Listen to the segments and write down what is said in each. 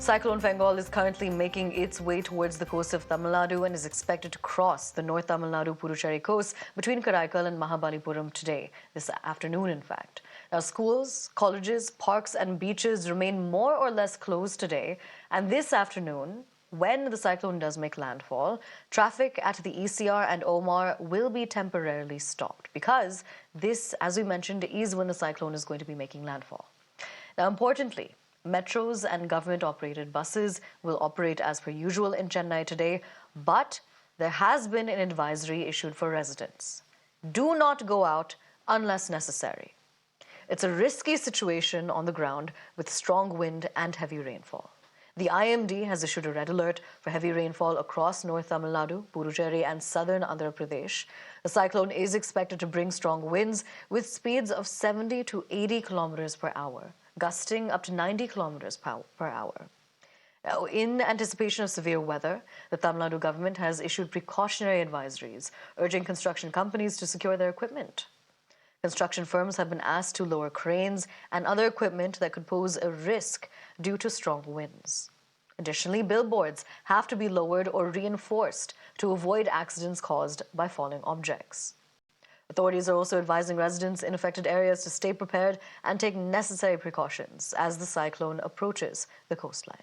Cyclone Fengal is currently making its way towards the coast of Tamil Nadu and is expected to cross the North Tamil Nadu Puducherry coast between Karaikal and Mahabalipuram today, this afternoon in fact. Now schools, colleges, parks and beaches remain more or less closed today, and this afternoon, when the cyclone does make landfall, traffic at the ECR and Omar will be temporarily stopped because this, as we mentioned, is when the cyclone is going to be making landfall. Now importantly, metros and government-operated buses will operate as per usual in Chennai today, but there has been an advisory issued for residents. Do not go out unless necessary. It's a risky situation on the ground with strong wind and heavy rainfall. The IMD has issued a red alert for heavy rainfall across North Tamil Nadu, Puducherry and southern Andhra Pradesh. The cyclone is expected to bring strong winds with speeds of 70 to 80 kilometers per hour, gusting up to 90 kilometers per hour. Now, in anticipation of severe weather, the Tamil Nadu government has issued precautionary advisories, urging construction companies to secure their equipment. Construction firms have been asked to lower cranes and other equipment that could pose a risk due to strong winds. Additionally, billboards have to be lowered or reinforced to avoid accidents caused by falling objects. Authorities are also advising residents in affected areas to stay prepared and take necessary precautions as the cyclone approaches the coastline.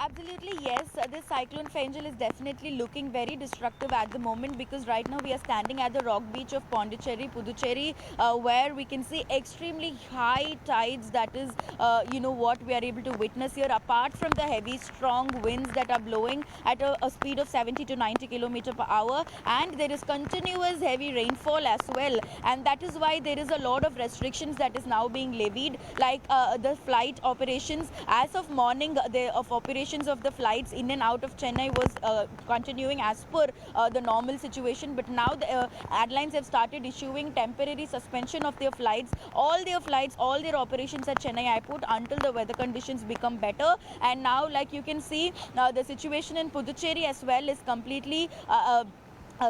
Absolutely, yes. This cyclone Fengal is definitely looking very destructive at the moment, because right now we are standing at the rock beach of Pondicherry, Puducherry, where we can see extremely high tides. That is, what we are able to witness here. Apart from the heavy, strong winds that are blowing at a speed of 70 to 90 kilometers per hour, and there is continuous heavy rainfall as well. And that is why there is a lot of restrictions that is now being levied, like the flight operations. As of morning, of operations of the flights in and out of Chennai was continuing as per the normal situation, but now the airlines have started issuing temporary suspension of their flights, all their operations at Chennai airport until the weather conditions become better. And now, like you can see, the situation in Puducherry as well is completely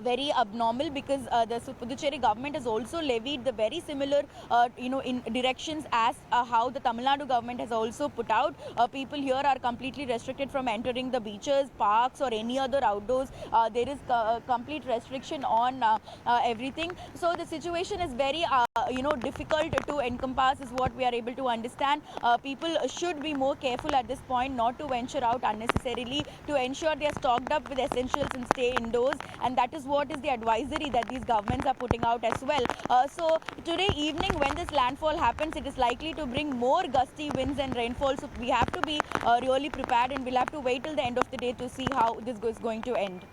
very abnormal, because the Puducherry government has also levied the very similar in directions as how the Tamil Nadu government has also put out. People here are completely restricted from entering the beaches, parks or any other outdoors. There is complete restriction on everything. So the situation is very difficult to encompass, is what we are able to understand. People should be more careful at this point, not to venture out unnecessarily, to ensure they are stocked up with essentials and stay indoors. And that is what is the advisory that these governments are putting out as well. So today evening, when this landfall happens, it is likely to bring more gusty winds and rainfall. So we have to be really prepared, and we'll have to wait till the end of the day to see how this is going to end.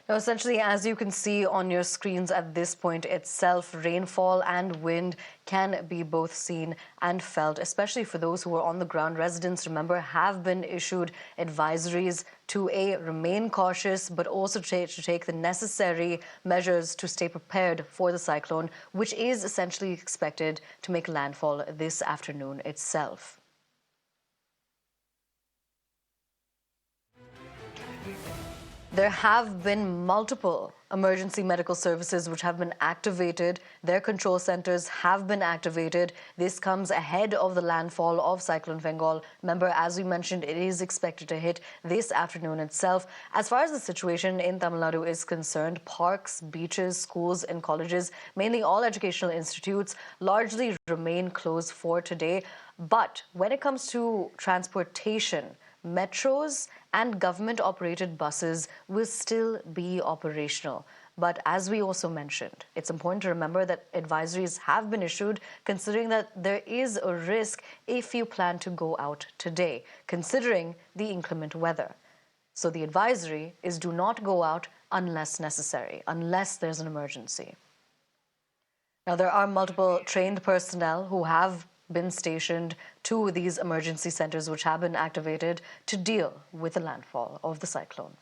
Now, essentially, as you can see on your screens at this point itself, rainfall and wind can be both seen and felt, especially for those who are on the ground. Residents, remember, have been issued advisories to remain cautious, but also to take the necessary measures to stay prepared for the cyclone, which is essentially expected to make landfall this afternoon itself. There have been multiple emergency medical services which have been activated. Their control centers have been activated. This comes ahead of the landfall of Cyclone Fengal. Remember, as we mentioned, it is expected to hit this afternoon itself. As far as the situation in Tamil Nadu is concerned, parks, beaches, schools and colleges, mainly all educational institutes, largely remain closed for today. But when it comes to transportation, metros and government-operated buses will still be operational. But as we also mentioned, it's important to remember that advisories have been issued, considering that there is a risk if you plan to go out today, considering the inclement weather. So the advisory is do not go out unless necessary, unless there's an emergency. Now, there are multiple trained personnel who have been stationed to these emergency centers which have been activated to deal with the landfall of the cyclone.